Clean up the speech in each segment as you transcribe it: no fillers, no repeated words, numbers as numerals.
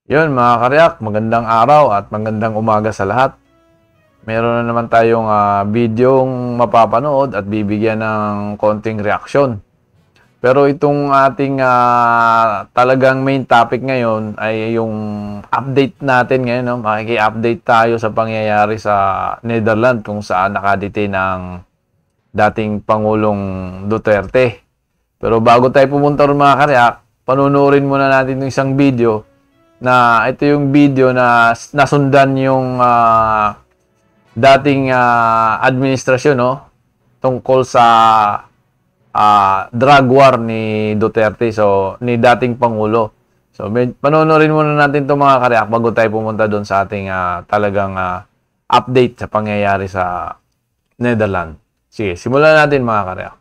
Yun mga karyak, magandang araw at magandang umaga sa lahat. Meron na naman tayong videong mapapanood at bibigyan ng konting reaksyon. Pero itong ating talagang main topic ngayon ay yung update natin ngayon. No? Makiki-update tayo sa pangyayari sa Netherlands kung saan nakadetain ang dating Pangulong Duterte. Pero bago tayo pumunta ron mga karyak, panunurin muna natin yung isang video na ito yung video na nasundan yung dating administrasyon no tungkol sa drug war ni Duterte, so ni dating pangulo. So panonorin muna natin 'tong mga karyak bago tayo pumunta doon sa ating talagang update sa pangyayari sa Netherlands. Sige, simulan natin mga karyak.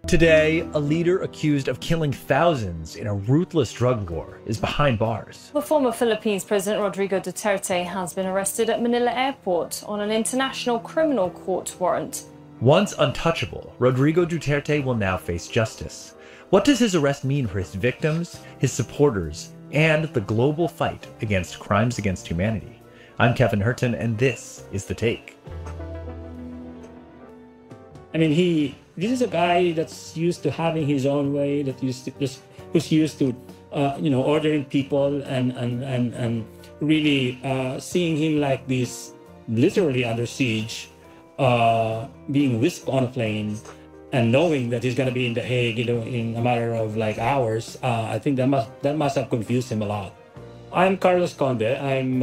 Today, a leader accused of killing thousands in a ruthless drug war is behind bars. The former Philippines President Rodrigo Duterte has been arrested at Manila Airport on an international criminal court warrant. Once untouchable, Rodrigo Duterte will now face justice. What does his arrest mean for his victims, his supporters, and the global fight against crimes against humanity? I'm Kevin Hurton, and this is The Take. I mean, this is a guy that's used to having his own way, who's used to, ordering people and really seeing him like this, literally under siege, being whisked on a plane, and knowing that he's going to be in The Hague, in a matter of like hours. I think that must have confused him a lot. I'm Carlos Conde. I'm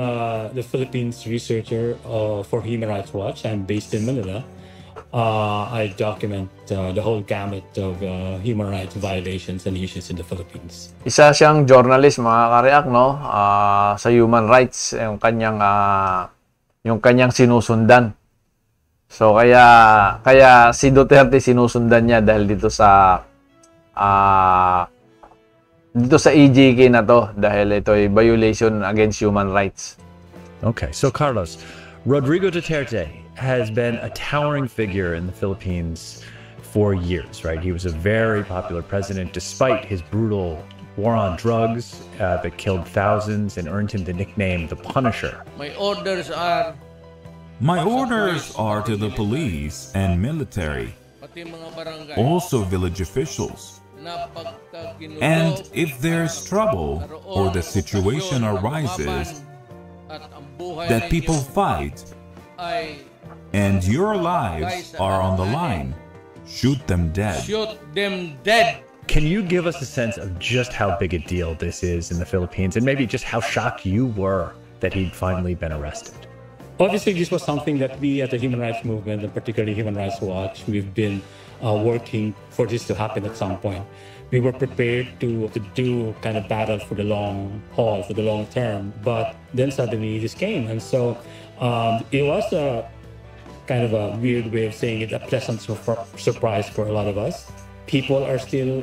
the Philippines researcher for Human Rights Watch. I'm based in Manila. I document the whole gamut of human rights violations and issues in the Philippines. Isa siyang journalist mga karyak no sa human rights, yung kanyang sinusundan. So kaya si Duterte sinusundan niya dahil dito sa EJK na to, dahil ito ay violation against human rights. Okay, so Carlos, Rodrigo Duterte has been a towering figure in the Philippines for years, right? He was a very popular president despite his brutal war on drugs that killed thousands and earned him the nickname the Punisher. My orders are to the police and military, also village officials. And if there's trouble or the situation arises that people fight and your lives are on the line, shoot them dead. Can you give us a sense of just how big a deal this is in the Philippines, and maybe just how shocked you were that he'd finally been arrested? Obviously, this was something that we at the Human Rights Movement, and particularly Human Rights Watch, we've been working for this to happen at some point. We were prepared to do kind of battle for the long haul, for the long term, but then suddenly this came. And so it was a kind of a weird way of saying it, a pleasant surprise for a lot of us. People are still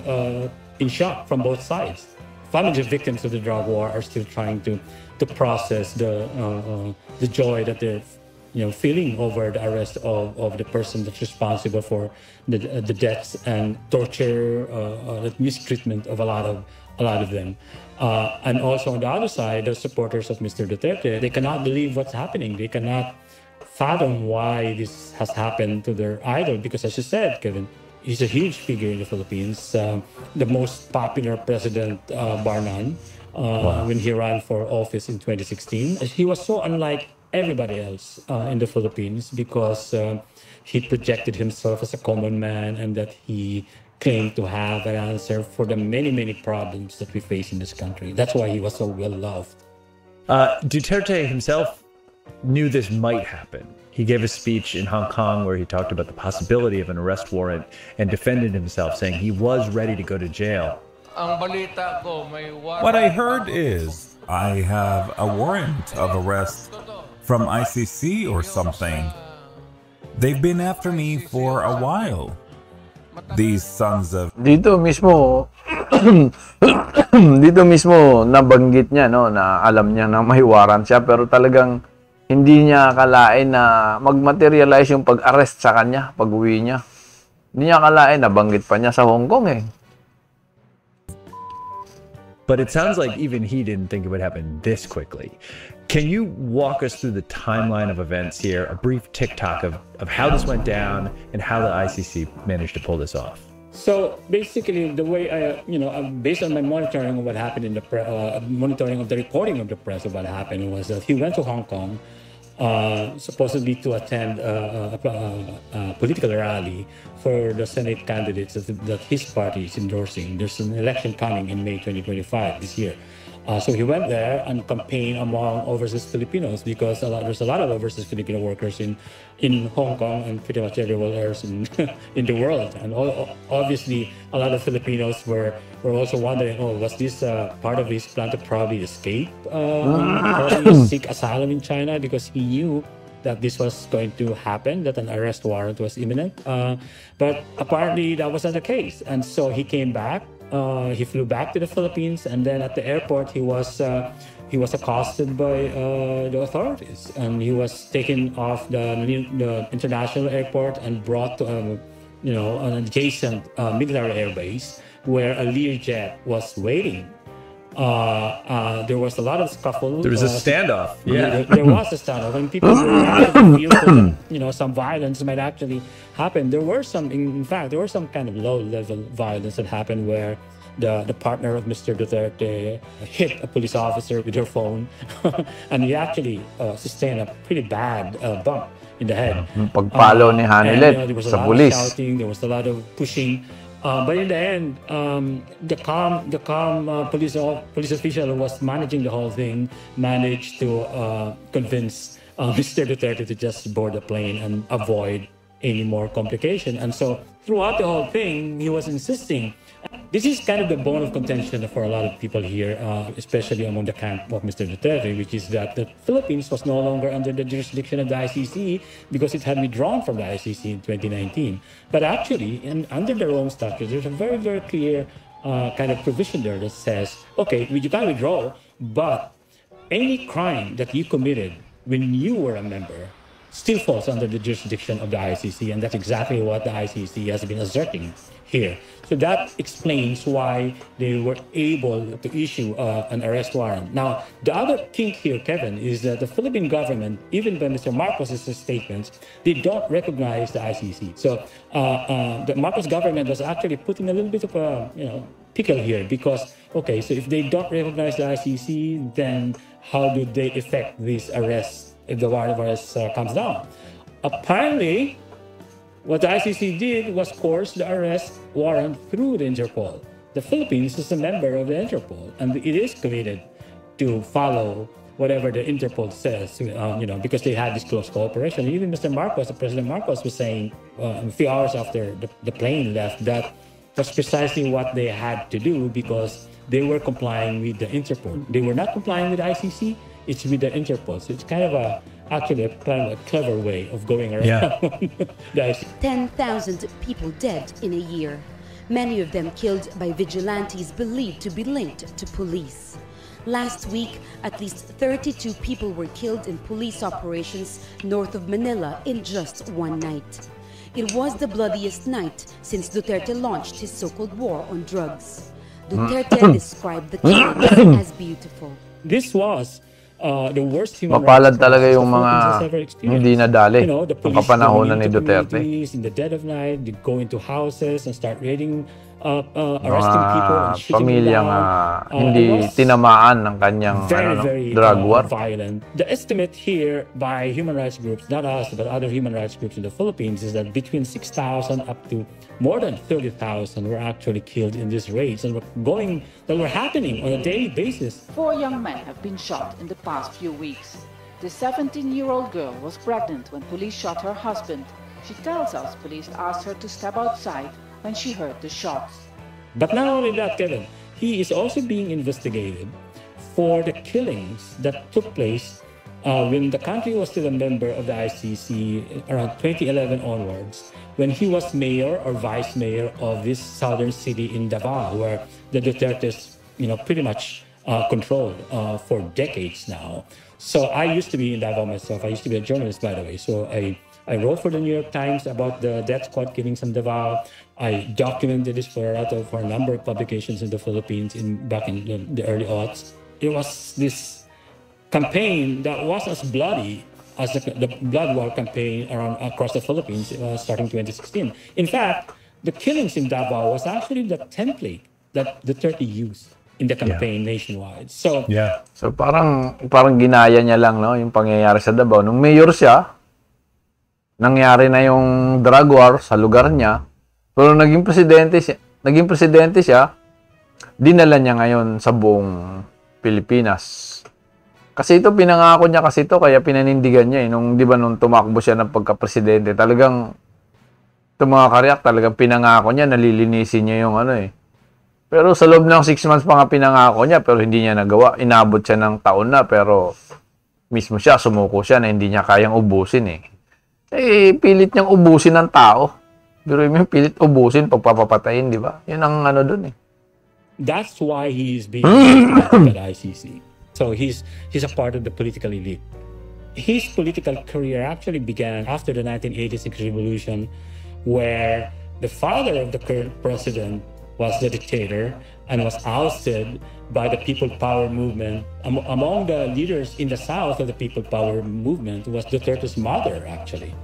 in shock from both sides. Families of victims of the drug war are still trying to process the joy that they're feeling over the arrest of the person that's responsible for the deaths and torture, the mistreatment of a lot of them. And also on the other side, the supporters of Mr. Duterte, they cannot believe what's happening. They cannot fathom why this has happened to their idol, because as you said, Kevin, he's a huge figure in the Philippines, the most popular president bar none. When he ran for office in 2016, he was so unlike everybody else in the Philippines because he projected himself as a common man, and that he claimed to have an answer for the many problems that we face in this country. That's why he was so well loved. Duterte himself knew this might happen. He gave a speech in Hong Kong where he talked about the possibility of an arrest warrant and defended himself, saying he was ready to go to jail. What I heard is I have a warrant of arrest from ICC or something. They've been after me for a while. These sons of... Dito mismo nabanggit niya no na alam niya na may warrant siya, pero talagang hindi niya akalain na mag-materialize yung pag-arrest sa kanya pag-uwi niya. Hindi niya akalain, nabanggit pa niya sa Hong Kong eh. But it sounds like even he didn't think it would happen this quickly. Can you walk us through the timeline of events here, a brief tick-tock of how this went down and how the ICC managed to pull this off? So basically, the way based on my monitoring of what happened in the monitoring of the reporting of the press of what happened was that he went to Hong Kong, supposedly to attend a political rally for the Senate candidates that his party is endorsing. There's an election coming in May 2025 this year. So he went there and campaigned among overseas Filipinos because there's a lot of overseas Filipino workers in Hong Kong and pretty much everywhere else in in the world. And obviously, a lot of Filipinos were also wondering, was this part of his plan to probably escape, probably seek asylum in China, because he knew that this was going to happen, that an arrest warrant was imminent. But apparently that wasn't the case. And so he came back. He flew back to the Philippines, and then at the airport he was accosted by the authorities, and he was taken off the international airport and brought to an adjacent military airbase where a Learjet was waiting. There was a lot of scuffle. There was a standoff. Yeah, there was a standoff, and people were actually fearful that some violence might actually happen. There were some, in fact, there was some kind of low-level violence that happened where the partner of Mr. Duterte hit a police officer with her phone, and he actually sustained a pretty bad bump in the head. Pagpalo ni Hanilet there was a sa lot pulis. of shouting, there was a lot of pushing. But in the end, the calm police official who was managing the whole thing managed to convince Mr. Duterte to just board the plane and avoid any more complication. And so throughout the whole thing, he was insisting. This is kind of the bone of contention for a lot of people here, especially among the camp of Mr. Duterte, which is that the Philippines was no longer under the jurisdiction of the ICC because it had withdrawn from the ICC in 2019. But actually, under the Rome Statute, there's a very, very clear kind of provision there that says, okay, you can withdraw, but any crime that you committed when you were a member still falls under the jurisdiction of the ICC, and that's exactly what the ICC has been asserting here. So that explains why they were able to issue an arrest warrant. Now, the other thing here, Kevin, is that the Philippine government, even by Mr. Marcos's statements, they don't recognize the ICC. So the Marcos government was actually putting a little bit of a pickle here because, okay, so if they don't recognize the ICC, then how do they effect this arrest if the warrant of arrest comes down? Apparently, what the ICC did was coerce the arrest warrant through the Interpol. The Philippines is a member of the Interpol, and it is committed to follow whatever the Interpol says, because they had this close cooperation. Even Mr. Marcos, President Marcos, was saying a few hours after the plane left that was precisely what they had to do because they were complying with the Interpol. They were not complying with the ICC, it's with the Interpol. So it's kind of actually a clever way of going around. Yeah. 10,000 people dead in a year, many of them killed by vigilantes believed to be linked to police. Last week, at least 32 people were killed in police operations north of Manila in just one night. It was the bloodiest night since Duterte launched his so-called war on drugs. Duterte described the killing as beautiful. This was the worst human Mapalad rights talaga yung mga ever experienced. hindi nadali the ng police kapanahonan ni go into Duterte. communities in the dead of night, they go into houses and start raiding, arresting people and shooting them pamilyang down. hindi It was tinamaan ng kanyang very drug war. violent. The estimate here by human rights groups, not us, but other human rights groups in the Philippines, is that between 6,000 up to more than 30,000 were actually killed in these raids and were happening on a daily basis. 4 young men have been shot in the past few weeks. The 17-year-old girl was pregnant when police shot her husband. She tells us police asked her to step outside when she heard the shots. But not only that, Kevin, he is also being investigated for the killings that took place when the country was still a member of the ICC around 2011 onwards, when he was mayor or vice mayor of this southern city in Davao, where the Dutertes, pretty much controlled for decades now. So I used to be in Davao myself. I used to be a journalist, by the way. So I I wrote for the New York Times about the death squad killings in Davao. I documented this for a number of publications in the Philippines back in the early aughts. It was this campaign that was as bloody as the blood war campaign across the Philippines starting 2016. In fact, the killings in Davao was actually the template that Duterte used in the campaign nationwide. So So parang ginaya niya lang, no, yung pangyayari sa Davao. Nung mayor siya, nangyari na yung drug war sa lugar niya. Pero naging presidente siya, dinala niya ngayon sa buong Pilipinas. Kasi ito, pinangako niya kasi ito, kaya pinanindigan niya. Nung, di ba, nung tumakbo siya ng pagka-presidente, talagang, itong mga karyak, talagang pinangako niya, nalilinisin niya yung ano eh. Pero sa loob ng 6 months pa nga pinangako niya, pero hindi niya nagawa. Inabot siya ng taon na, pero mismo siya, sumuko siya na hindi niya kayang ubusin eh. Pilit niyang ubusin ng tao. Pero yung pilit ubusin, pagpapapatayin, di ba? Yun ang ano dun eh. That's why he's being investigated at ICC. So he's a part of the political elite. His political career actually began after the 1986 revolution, where the father of the current president was the dictator and was ousted by the People Power movement. Among the leaders in the south of the People Power movement was Duterte's mother, actually.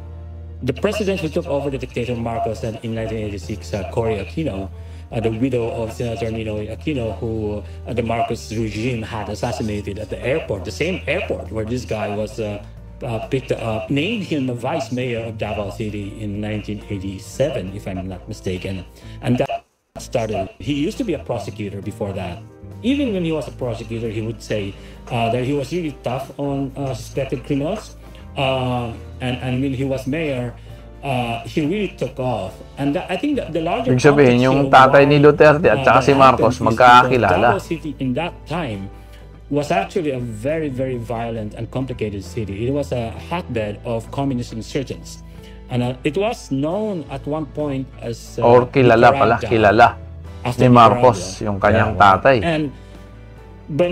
The president who took over the dictator Marcos in 1986, Cory Aquino, the widow of Senator Ninoy Aquino, who the Marcos regime had assassinated at the airport, the same airport where this guy was picked up, named him the vice mayor of Davao City in 1987, if I'm not mistaken. And that started. He used to be a prosecutor before that. Even when he was a prosecutor, he would say that he was really tough on suspected criminals. And when he was mayor, he really took off. And I think that the larger Ibig sabihin, yung tatay ni Duterte at saka si Marcos magkakakilala. Davao City in that time was actually a very, very violent and complicated city. It was a hotbed of communist insurgents. And it was known at one point as... Or kilala pala, kilala ni Marcos, yung kanyang tatay. And by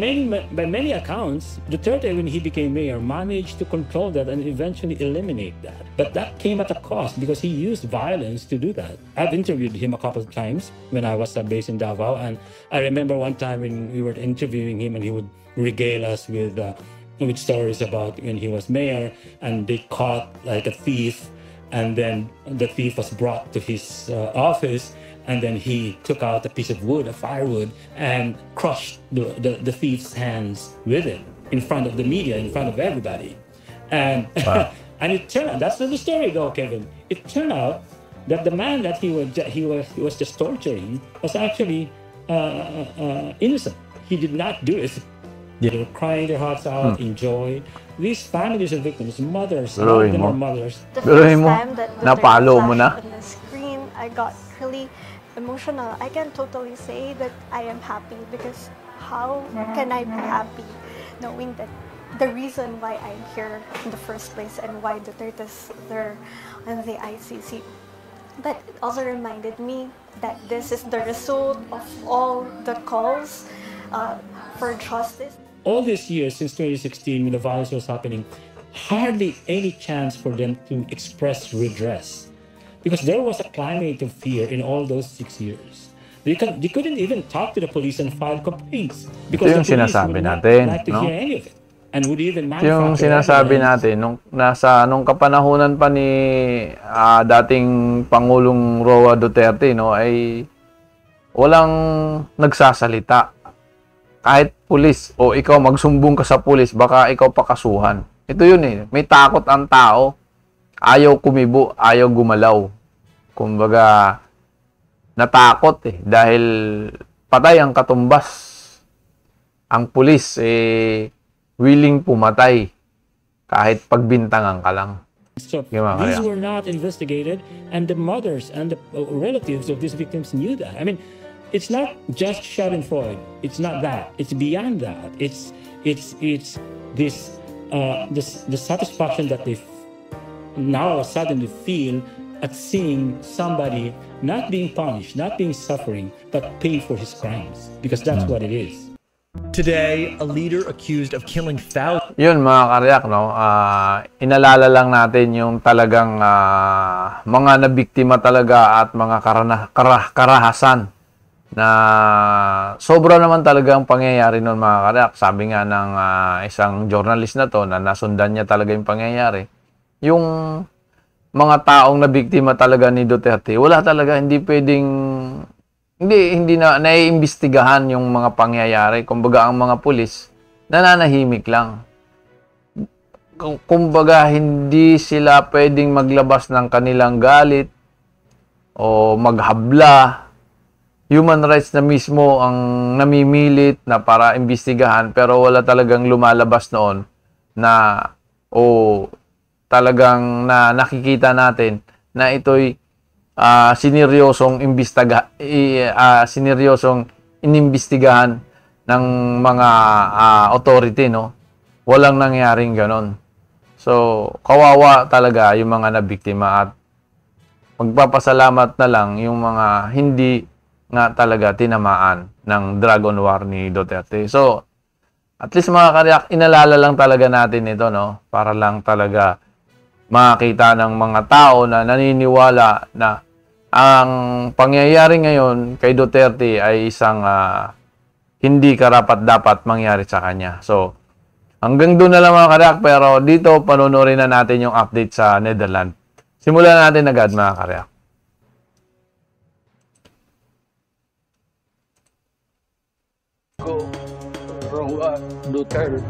many accounts, Duterte, when he became mayor, managed to control that and eventually eliminate that. But that came at a cost because he used violence to do that. I've interviewed him a couple of times when I was based in Davao, and I remember one time when we were interviewing him and he would regale us with stories about when he was mayor and they caught like a thief, and then the thief was brought to his office, and then he took out a piece of wood, a firewood, and crushed the thief's hands with it in front of the media, in front of everybody. And and it turned out, that's not the story though, Kevin. It turned out that the man that he was just torturing was actually innocent. He did not do it. They were crying their hearts out in joy. These families of victims, mothers, all of them are mothers. The first time that the napalo mo na on the screen, I got really emotional. I can totally say that I am happy, because how can I be happy knowing that the reason why I'm here in the first place and why Duterte's there on the ICC. But it also reminded me that this is the result of all the calls for justice. All these years since 2016, when the violence was happening, hardly any chance for them to express redress, because there was a climate of fear in all those 6 years. They couldn't even talk to the police and file complaints because the police would not like to hear any of it, and would even yung sinasabi natin nung kapanahunan pa ni dating Pangulong Roa Duterte, no, ay walang nagsasalita. Kahit pulis o ikaw magsumbong ka sa pulis, baka ikaw pakasuhan. Ito yun eh. May takot ang tao. Ayaw kumibo, ayaw gumalaw. Kumbaga, natakot eh. Dahil patay ang katumbas. Ang pulis willing pumatay kahit pagbintangan ka lang. So these were not investigated, and the mothers and the relatives of these victims knew that. I mean, it's not just Schadenfreude. It's not that. It's beyond that. It's this the satisfaction that they now suddenly feel at seeing somebody not being punished, not being suffering, but pay for his crimes, because that's what it is. Today, a leader accused of killing thousands. Yun mga karyak, no? Inalala lang natin yung talagang mga nabiktima talaga at mga karahasan na sobra naman talaga ang pangyayari noon mga karyak. Sabi nga ng isang journalist na to na nasundan niya talaga yung pangyayari. Yung mga taong nabiktima talaga ni Duterte, wala talaga, hindi pwedeng, hindi na naiimbestigahan yung mga pangyayari. Kumbaga ang mga pulis, nananahimik lang. Kumbaga, hindi sila pwedeng maglabas ng kanilang galit o maghabla. Human rights na mismo ang namimilit na para imbestigahan, pero wala talagang lumalabas noon na talagang na nakikita natin na ito'y sineryosong inimbestigahan ng mga authority, no? Walang nangyaring ganon. So, kawawa talaga yung mga nabiktima at magpapasalamat na lang yung mga hindi nga talaga tinamaan ng dragon war ni Duterte. So, at least mga karyak, inalala lang talaga natin ito, no? Para lang talaga makita ng mga tao na naniniwala na ang pangyayari ngayon kay Duterte ay isang hindi karapat-dapat mangyari sa kanya. So, hanggang doon na lang mga karyak, pero dito panonorin na natin yung update sa Netherlands. Simulan natin agad mga karyak. Go, Roa Duterte.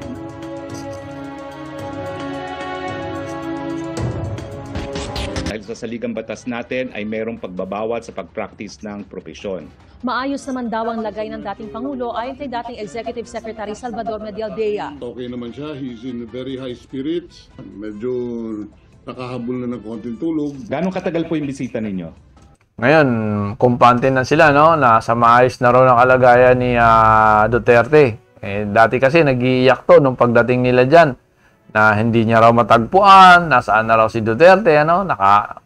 Dahil sa saligang batas natin ay mayroong pagbabawat sa pag-practice ng propesyon. Maayos naman daw ang lagay ng dating Pangulo ayon kay dating Executive Secretary Salvador Medialdea. Okay naman siya, he's in very high spirits. Medyo nakahabol na ng konting tulog. Gano'ng katagal po yung bisita ninyo? Ngayon, kumpante na sila, no? Nasa maayos na raw ng kalagayan ni Duterte. Dati kasi nag-iiyak to nung pagdating nila dyan na hindi niya raw matagpuan, nasaan na raw si Duterte, ano?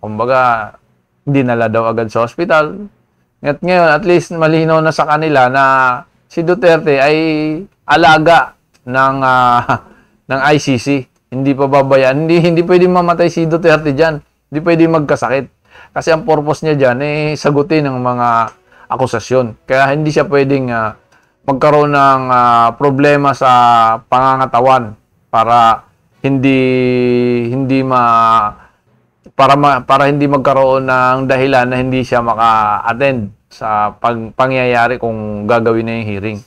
Kumbaga, hindi nala daw agad sa hospital. At ngayon, at least malinaw na sa kanila na si Duterte ay alaga ng ICC. Hindi pa babayaan. Hindi pwedeng mamatay si Duterte dyan. Hindi pwedeng magkasakit. Kasi ang purpose niya dyan ay sagutin ng mga akusasyon. Kaya hindi siya pwedeng magkaroon ng problema sa pangangatawan para hindi magkaroon ng dahilan na hindi siya maka-attend sa pangyayari kung gagawin na yung hearing.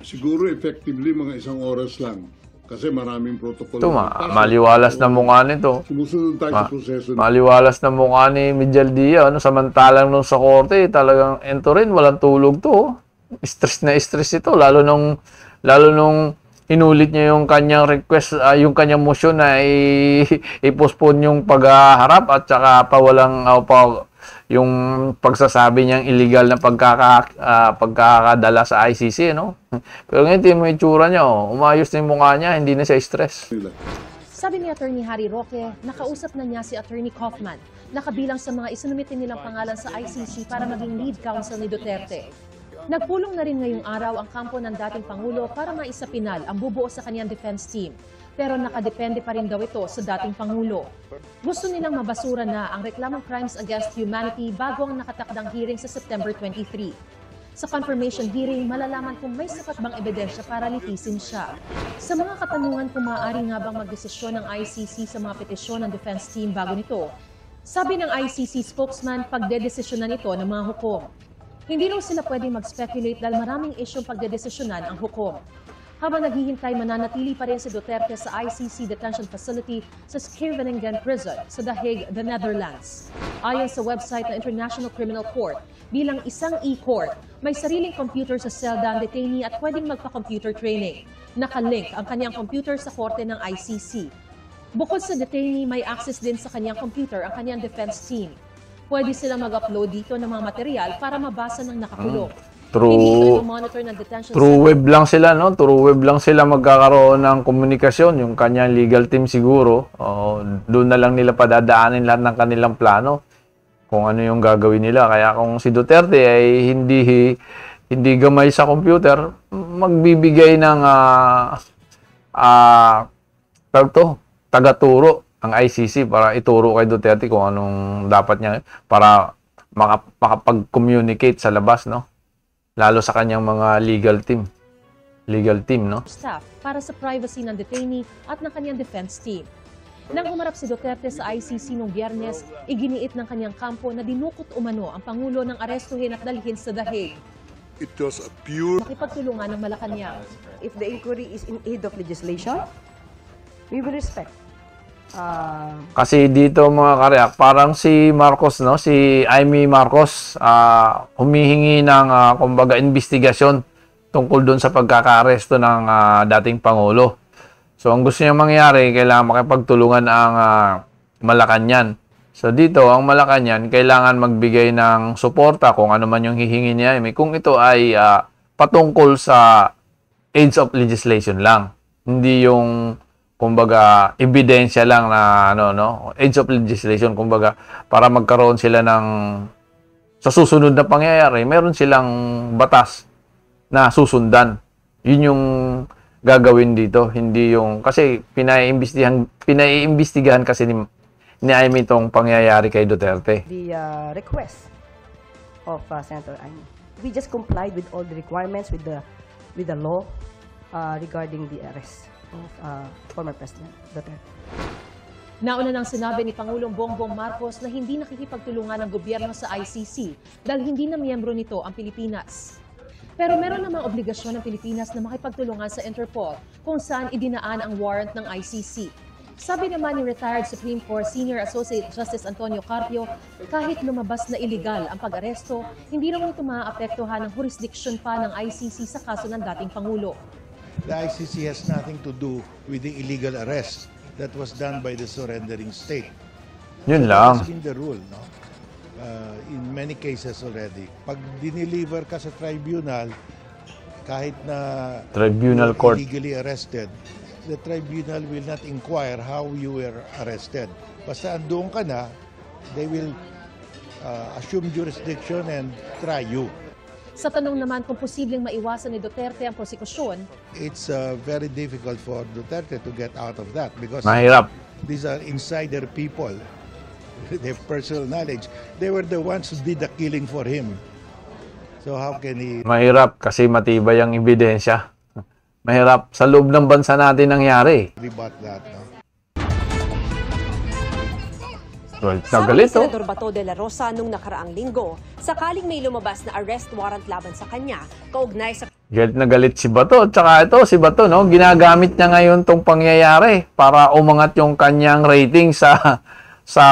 Siguro effectively mga 1 oras lang. Kasi maraming protocol. Ito, maliwalas na mukha nito. Sumusunod tayo sa proseso. Maliwalas na mukha ni Medialdea. Samantalang nung sa korte, talagang ento rin, walang tulog to. Stress na stress ito. Lalo nung inulit niya yung kanyang request, yung kanyang motion na i-postpone yung paghaharap at saka yung pagsasabi niyang illegal na pagkakadala sa ICC, no? Pero ngayon, tingnan mo yung itsura niya, umayos na yung mukha niya, hindi na siya stress. Sabi ni Attorney Harry Roque, nakausap na niya si Attorney Kaufman, na kabilang sa mga isinumitin nilang pangalan sa ICC para maging lead counsel ni Duterte. Nagpulong na rin ngayong araw ang kampo ng dating Pangulo para maisapinal ang bubuo sa kanyang defense team. Pero nakadepende pa rin daw ito sa dating Pangulo. Gusto nilang mabasura na ang reklamong crimes against humanity bago ang nakatakdang hearing sa September 23. Sa confirmation hearing, malalaman kung may sapat bang ebidensya para litisin siya. Sa mga katanungan kung maaari nga bang magdesisyon ng ICC sa mga petisyon ng defense team bago nito, sabi ng ICC spokesman, pagdedesisyonan ito ng mga hukom. Hindi raw sila pwedeng mag-speculate dahil maraming isyong pagdedesisyonan ang hukom. Habang naghihintay, mananatili pa rin si Duterte sa ICC detention facility sa Scheveningen Prison sa The Hague, the Netherlands. Ayon sa website ng International Criminal Court, bilang isang e-court, may sariling computer sa selda ang detainee at pwedeng magpa-computer training. Nakalink ang kanyang computer sa korte ng ICC. Bukod sa detainee, may access din sa kanyang computer ang kanyang defense team. Pwede sila mag-upload dito ng mga material para mabasa ng nakakulong. True web lang sila, no? True web lang sila magkakaroon ng komunikasyon. Yung kanyang legal team siguro, doon na lang nila padadaanin lahat ng kanilang plano kung ano yung gagawin nila. Kaya kung si Duterte ay hindi gamay sa computer, magbibigay ng tagaturo ang ICC para ituro kay Duterte kung anong dapat niya para makapag-communicate sa labas, no? Lalo sa kanyang mga legal team, no? Staff para sa privacy ng detainee at ng kanyang defense team. Nang humarap si Duterte sa ICC noong Biyernes, iginiit ng kanyang kampo na dinukot umano ang Pangulo ng arestuhin at dalhin sa The Hague. It was a pure... Makipagtulungan ng Malacanang. If the inquiry is in aid of legislation, we will respect. Kasi dito mga karyak, parang si Marcos, no? Si Amy Marcos, humihingi ng kumbaga investigasyon tungkol doon sa pagkakaaresto ng dating Pangulo. So, ang gusto niya mangyari, kailangan makipagtulungan ang Malacanang. So, dito, ang Malacanang, kailangan magbigay ng suporta kung ano man yung hihingi niya. Kung ito ay patungkol sa aids of legislation lang. Hindi yung, kumbaga, ebidensya lang na, aids of legislation. Kumbaga, para magkaroon sila ng, sa susunod na pangyayari, meron silang batas na susundan. Yun yung gagawin dito, hindi yung kasi pinaiimbestigahan kasi ni Amy itong pangyayari kay Duterte. The request of Senator Amy, we just complied with all the requirements with the law regarding the arrest of former President Duterte. Nauna nang sinabi ni Pangulong Bongbong Marcos na hindi nakikipagtulungan ng gobyerno sa ICC dahil hindi na miyembro nito ang Pilipinas. Pero meron namang obligasyon ng Pilipinas na makipagtulungan sa Interpol kung saan idinaan ang warrant ng ICC. Sabi naman ni retired Supreme Court Senior Associate Justice Antonio Carpio, kahit lumabas na iligal ang pag-aresto, hindi naman ito maaapektuhan ng jurisdiction pa ng ICC sa kaso ng dating Pangulo. The ICC has nothing to do with the illegal arrest that was done by the surrendering state. Yun lang. That's been the rule, no? In many cases already. Pag dineliver ka sa tribunal, kahit na tribunal court illegally arrested, the tribunal will not inquire how you were arrested. Basta andoon ka na, they will assume jurisdiction and try you. Sa tanong naman kung posibleng maiwasan ni Duterte ang prosekusyon, it's very difficult for Duterte to get out of that because mahirap. These are insider people. They have personal knowledge. They were the ones who did the killing for him. So how can he... Mahirap kasi matibay ang ebidensya. Mahirap. Sa loob ng bansa natin nangyari. Rebut that, no? Well, sabi ni Senador Bato de la Rosa nung nakaraang linggo, sakaling may lumabas na arrest warrant laban sa kanya, kaugnay sa... Galit na galit si Bato. Tsaka ito, si Bato, no? Ginagamit niya ngayon tong pangyayari para umangat yung kanyang rating sa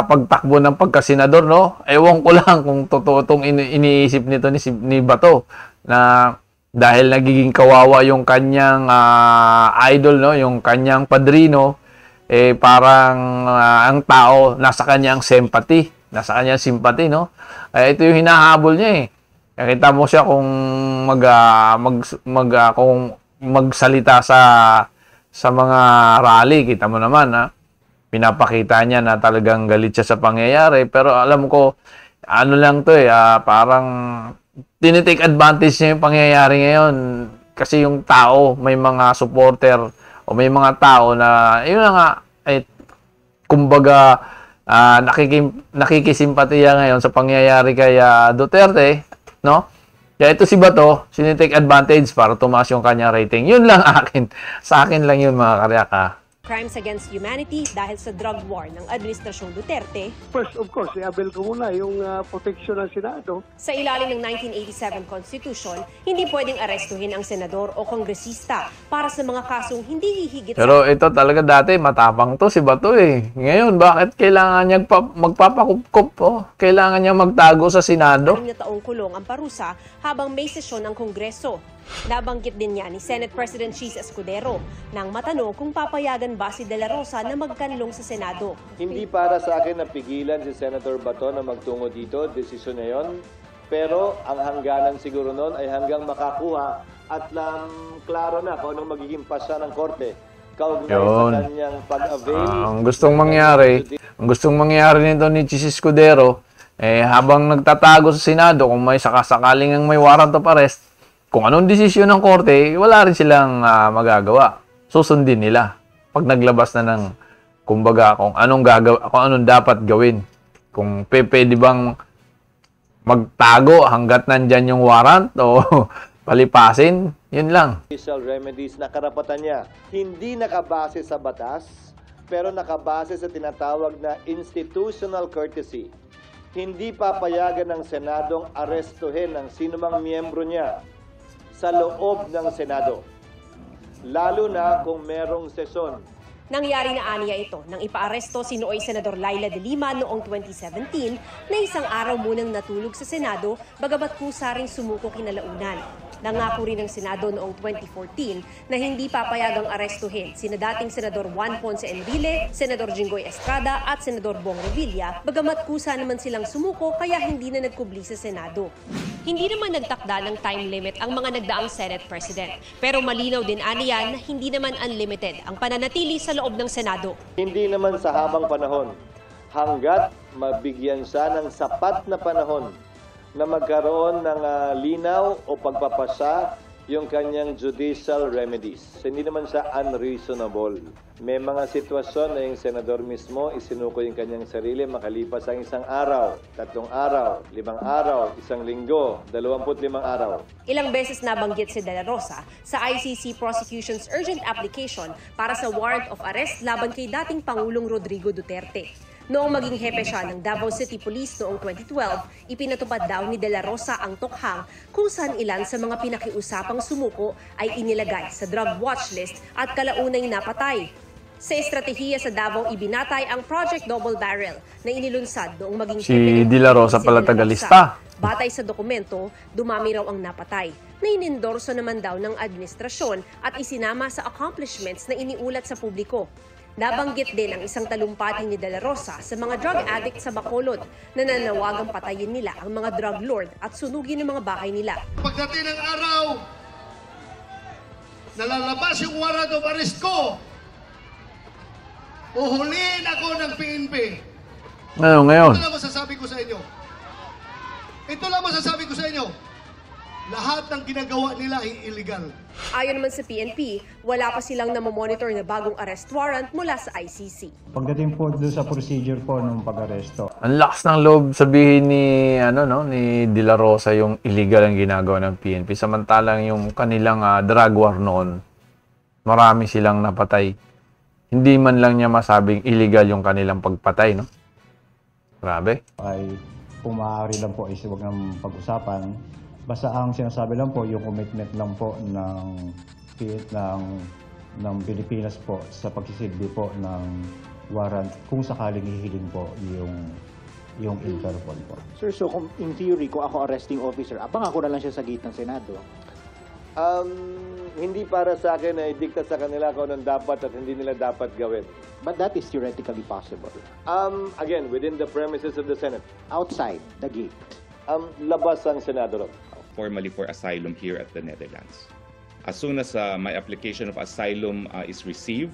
pagtakbo ng pagkasenador, no? Ewan ko lang kung totoo itong iniisip nito ni Bato na dahil nagiging kawawa yung kanyang idol, no? Yung kanyang padrino, parang ang tao nasa kanyang sympathy, no? Ito yung hinahabol niya eh. Nakita mo siya kung kung magsalita sa mga rally, kita mo naman, ha? Pinapakita niya na talagang galit siya sa pangyayari. Pero alam ko, ano lang to parang tinitake advantage niya yung pangyayari ngayon. Kasi yung tao, may mga supporter o may mga tao na, yun na nga, kumbaga, nakikisimpatiya ngayon sa pangyayari kay Duterte, no? Kaya ito si Bato, sinitake advantage para tumaas yung kanyang rating. Yun lang sa akin lang yun mga karyaka. Crimes against humanity dahil sa drug war ng Administrasyong Duterte. First, of course, i-avail ko muna yung protection ng Senado. Sa ilalim ng 1987 Constitution, hindi pwedeng arestuhin ang senador o kongresista para sa mga kasong hindi hihigit sa... Pero ito talaga dati, matapang to si Bato eh. Ngayon, bakit kailangan niya magpapakup-kup? Kailangan niya magtago sa Senado? 6 na taong kulong ang parusa habang may sesyon ng Kongreso. Nabanggit din niya ni Senate President Chis Escudero nang matanong kung papayagan ba si De La Rosa na magkanlong sa Senado. Hindi para sa akin na pigilan si Senator Bato na magtungo dito, desisyon na yon. Pero ang hangganan siguro noon ay hanggang makakuha at klaro na kung anong magiging pasya ng korte. Kaugnay sa kanyang pag-avail. Ang gustong mangyari nito ni Chis Escudero, habang nagtatago sa Senado, kung may sakasakaling may warrant of arrest, kung anong desisyon ng korte, wala rin silang magagawa. susundin nila. Pag naglabas na ng, kumbaga, kung anong dapat gawin. Kung pwede bang magtago hanggat nandyan yung warrant o palipasin, yun lang. Judicial remedies na karapatan niya. Hindi nakabase sa batas, pero nakabase sa tinatawag na institutional courtesy. Hindi papayagan ng Senadong arestuhin ang sinumang miyembro niya sa loob ng Senado, lalo na kung merong sesyon. Nangyari na aniya ito nang ipaaresto si Nooy Senador Laila de Lima noong 2017 na isang araw munang natulog sa Senado bagamat kusa ring sumuko kinalaunan. Nangako rin ng Senado noong 2014 na hindi papayagang arestuhin sina dating Senador Juan Ponce Enrile, Senador Jinggoy Estrada at Senador Bong Revilla bagamat kusa naman silang sumuko kaya hindi na nagkubli sa Senado. Hindi naman nagtakda ng time limit ang mga nagdaang Senate President. Pero malinaw din aniya na hindi naman unlimited ang pananatili sa loob ng Senado. Hindi naman sa habang panahon, hanggat mabigyan siya ng sapat na panahon na magkaroon ng linaw o pagpapasa yung kanyang judicial remedies. Hindi naman siya unreasonable. May mga sitwasyon na yung senador mismo isinuko yung kanyang sarili makalipas ang 1 araw, 3 araw, 5 araw, 1 linggo, 25 araw. Ilang beses nabanggit si De La Rosa sa ICC Prosecution's urgent application para sa warrant of arrest laban kay dating Pangulong Rodrigo Duterte. Noong maging hepe siya ng Davao City Police noong 2012, ipinatupad daw ni De La Rosa ang tokhang kung saan ilan sa mga pinakiusapang sumuko ay inilagay sa drug watch list at kalaunay napatay. Sa estratehiya sa Davao, ibinatay ang Project Double Barrel na inilunsad noong maging si De La Rosa pala tagalista. Batay sa dokumento, dumami raw ang napatay na inendorso naman daw ng administrasyon at isinama sa accomplishments na iniulat sa publiko. Nabanggit din ang isang talumpati ni De La Rosa sa mga drug addict sa Bacolod na nanawagang patayin nila ang mga drug lord at sunugin ang mga bahay nila. Pagdating ng araw, nalalabas yung warrant of arrest ko, uhulihin ako ng PNP. Ngayon. Ito lang masasabi ko sa inyo. Ito lang masasabi ko sa inyo. Lahat ng ginagawa nila ay illegal. Ayon naman sa PNP, wala pa silang namomonitor na bagong arrest warrant mula sa ICC. Pagdating po doon sa procedure po ng pag-aresto. Ang lakas ng loob sabihin ni ni De La Rosa yung illegal ang ginagawa ng PNP samantalang yung kanilang drug war noon, marami silang napatay. Hindi man lang niya masabing illegal yung kanilang pagpatay, no? Grabe. Ay kung maaari lang po ay huwag nang pag-usapan. Basta ang sinasabi lang po, yung commitment lang po ng Pilipinas po sa pagsisilbi po ng warrant kung sakaling hihiling po yung Interpol po. Sir, so in theory, kung ako arresting officer, pangako na lang siya sa gate ng Senado? Hindi para sa akin na i-dictate sa kanila kung anong dapat at hindi nila dapat gawin. But that is theoretically possible. Again, within the premises of the Senate. Outside the gate. Labas ang Senado. Formally for asylum here at the Netherlands. As soon as my application of asylum is received,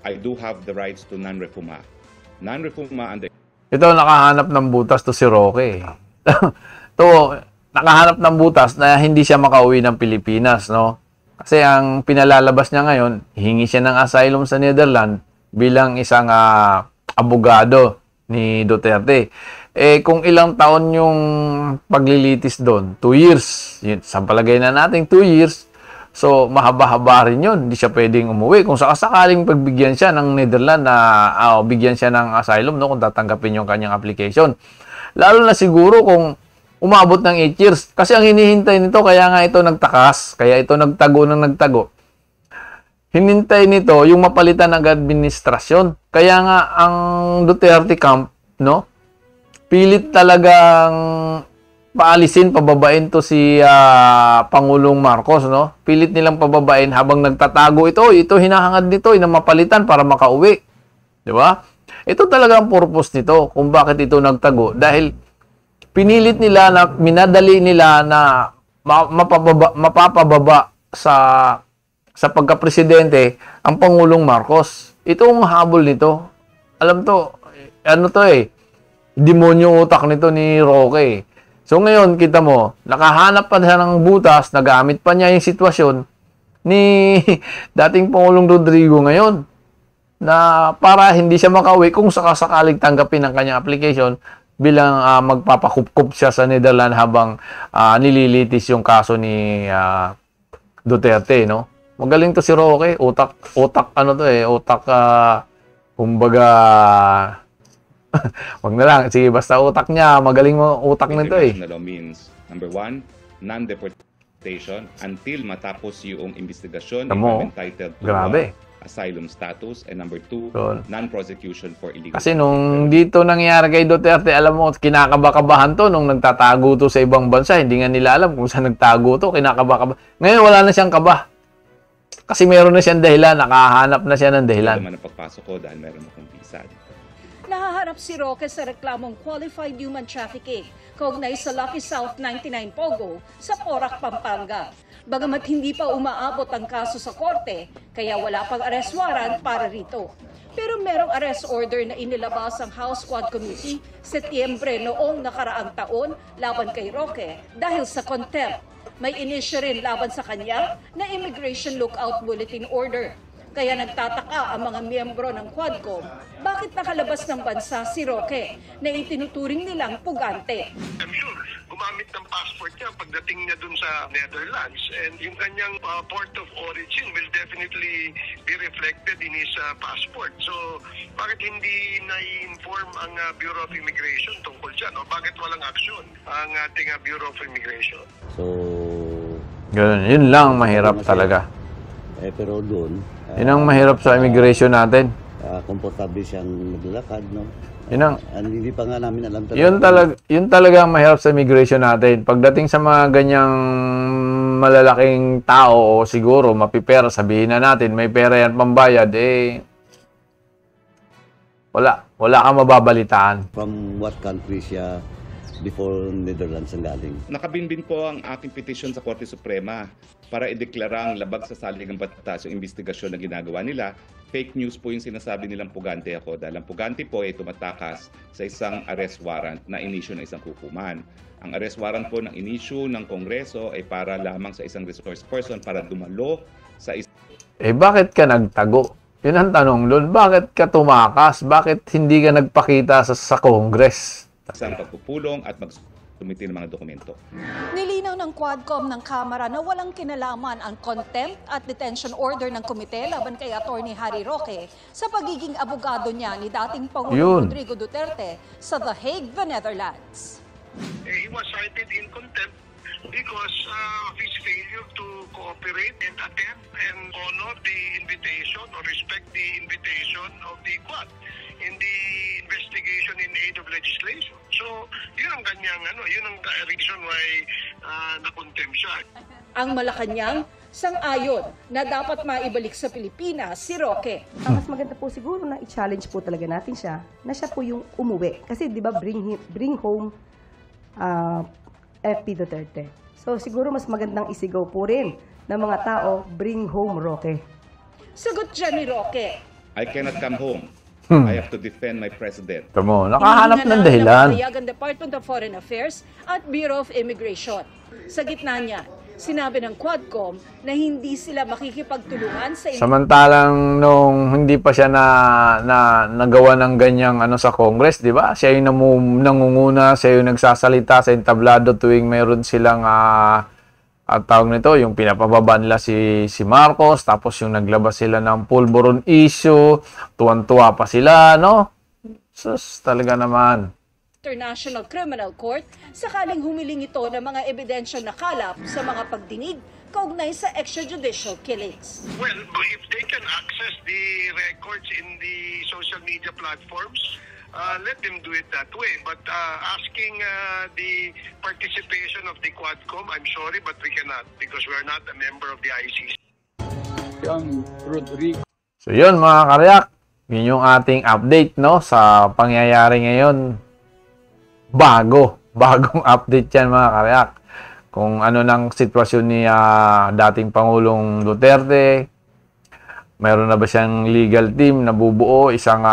I do have the rights to non-refoulement. Non-refoulement under... Ito, nakahanap ng butas to si Roque. To, nakahanap ng butas na hindi siya makauwi ng Pilipinas, no? Kasi ang pinalalabas niya ngayon, hingi siya ng asylum sa Netherlands bilang isang abogado ni Duterte. Kung ilang taon yung paglilitis doon, 2 years. Yun, sa palagay na natin 2 years. So, mahaba-haba rin yun. Hindi siya pwedeng umuwi. Kung sakaling pagbigyan siya ng Netherlands na bigyan siya ng asylum, no, kung tatanggapin yung kanyang application. Lalo na siguro kung umabot ng 8 years. Kasi ang hinihintay nito, kaya nga ito nagtakas, kaya ito nagtago ng nagtago. Hinintay nito yung mapalitan ng administrasyon. Kaya nga ang Duterte camp, no, pilit talagang paalisin, pababain to si Pangulong Marcos, no? Pilit nilang pababain habang nagtatago ito hinahangad nito na mapalitan para makauwi. 'Di ba? Ito talaga ang purpose nito kung bakit ito nagtago dahil pinilit nila na minadali nila na mapapababa sa pagka-presidente ang Pangulong Marcos. Ito ang habol nito. Alam to, demonyo utak nito ni Roque. So ngayon, kita mo, nakahanap pa siya ng butas, nagamit pa niya yung sitwasyon ni dating Pangulong Rodrigo ngayon na para hindi siya makauwi kung sakasakaling tanggapin ang kanyang application bilang magpapakupkup siya sa Netherlands habang nililitis yung kaso ni Duterte, no? Magaling to si Roque, utak ano to utak kumbaga wag na lang, sige basta utak niya, magaling mo utak nito means number 1, non-deportation until matapos yung investigasyon, entitled to grabe. Asylum status, and number 2, non-prosecution for illegal. Kasi nung dito nangyari kay Duterte, alam mo, kinakaba-kabahan to nung nagtatago to sa ibang bansa. Hindi nga nila alam kung saan nagtago to, kinakaba-kabahan. Ngayon, wala na siyang kaba. Kasi meron na siyang dahilan, nakahanap na siya ng dahilan. Hindi naman ang pagpasok ko dahil meron akong visa. Nahaharap si Roque sa reklamong qualified human trafficking kaugnay sa Lucky South 99 Pogo sa Porac, Pampanga. Bagamat hindi pa umaabot ang kaso sa korte, kaya wala pang arrest warrant para rito. Pero merong arrest order na inilabas ang House Quad Committee Setyembre noong nakaraang taon laban kay Roque dahil sa contempt. May inisyo rin laban sa kanya na Immigration Lookout Bulletin Order. Kaya nagtataka ang mga miyembro ng Quadcom, bakit nakalabas ng bansa si Roque na itinuturing nilang pugante. I'm sure gumamit ng passport niya pagdating niya dun sa Netherlands, and yung kanyang port of origin will definitely be reflected in his passport. So bakit hindi na-inform ang Bureau of Immigration tungkol dyan? O bakit walang aksyon ang ating Bureau of Immigration? So, ganun, yun lang mahirap talaga. Pero doon, yun ang mahirap sa immigration natin. Komportable siyang maglalakad, no? Yun ang, hindi pa nga namin alam talaga. Yun talaga ang mahirap sa immigration natin. Pagdating sa mga ganyang malalaking tao o siguro mapipera, sabihin na natin may pera yan pambayad, wala kang mababalitaan. From what country siya before Netherlands ang galing? Nakabinbin po ang aking petition sa Korte Suprema para ideklara ang labag sa saligang batas yung investigasyon na ginagawa nila. Fake news po yung sinasabi nilang pugante ako dahil ang pugante po ay tumatakas sa isang arrest warrant na inisyu ng isang hukuman. Ang arrest warrant po ng inisyu ng Kongreso ay para lamang sa isang resource person para dumalo sa bakit ka nagtago? Yun ang tanong doon. Bakit ka tumakas? Bakit hindi ka nagpakita sa Congress? Isang pagpupulong at magsumiti ng mga dokumento. Nilinaw ng Quadcom ng Kamara na walang kinalaman ang contempt at detention order ng komite laban kay Attorney Harry Roque sa pagiging abogado niya ni dating Pangulong Rodrigo Duterte sa The Hague, the Netherlands. He was cited in contempt because of his failure to cooperate and attend and honor the invitation or respect the invitation of the Quad in the investigation in aid of legislation. So, yun ang kanyang, yun ang reason why na-contempt siya. Ang Malacanang sang-ayon na dapat maibalik sa Pilipinas si Roque. Ang mas maganda po siguro na i-challenge po talaga natin siya na siya po yung umuwi. Kasi di ba bring home FP Duterte. So siguro mas magandang isigaw po rin ng mga tao, bring home Roque. Sagot dyan ni Roque. I cannot come home. I have to defend my president. Tamo, nakahanap ng dahilan. Ang Department of Foreign Affairs at Bureau of Immigration. Sa gitna niya, sinabi ng Quadcom na hindi sila makikipagtulungan sa samantalang nung hindi pa siya nagawa ng ganyang sa Congress, di ba? Siya yung nangunguna, siya yung nagsasalita sa entablado tuwing mayroon silang at tawag nito, yung pinapababa nila si Marcos, tapos yung naglabas sila ng pulburon issue, tuwan-tuwa pa sila, no? Sus, talaga naman. International Criminal Court sakaling humiling ito ng mga ebidensya na kalap sa mga pagdinig kaugnay sa extrajudicial killings. Well, if they can access the records in the social media platforms, let them do it that way. But asking the participation of the Quadcom, I'm sorry, but we cannot because we are not a member of the ICC. So yun mga karyak, yun yung ating update sa pangyayari ngayon. Bagong update yan mga karyak. Kung ano ng sitwasyon ni dating Pangulong Duterte, mayroon na ba siyang legal team na bubuo, isang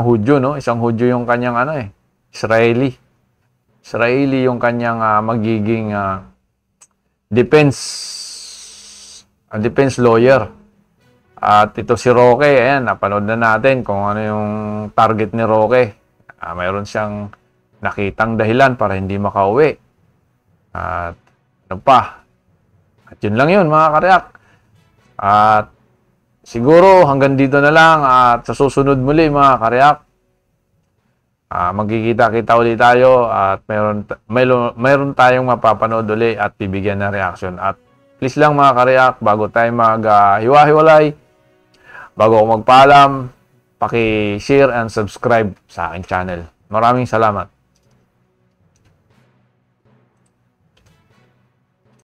Hudyo, isang Hudyo yung kanyang Israeli yung kanyang magiging defense defense lawyer. At ito si Roque, ayan, napanood na natin kung ano yung target ni Roque. Mayroon siyang nakitang dahilan para hindi makauwi. At ano pa? At yun lang yun, mga kareak. At siguro hanggang dito na lang at sa susunod muli, mga kareak. Magkikita-kita ulit tayo at mayroon tayong mapapanood ulit at bibigyan ng reaction. At please lang mga kareak, bago tayo maghiwa-hiwalay, bago ako magpaalam, paki-share and subscribe sa aking channel. Maraming salamat.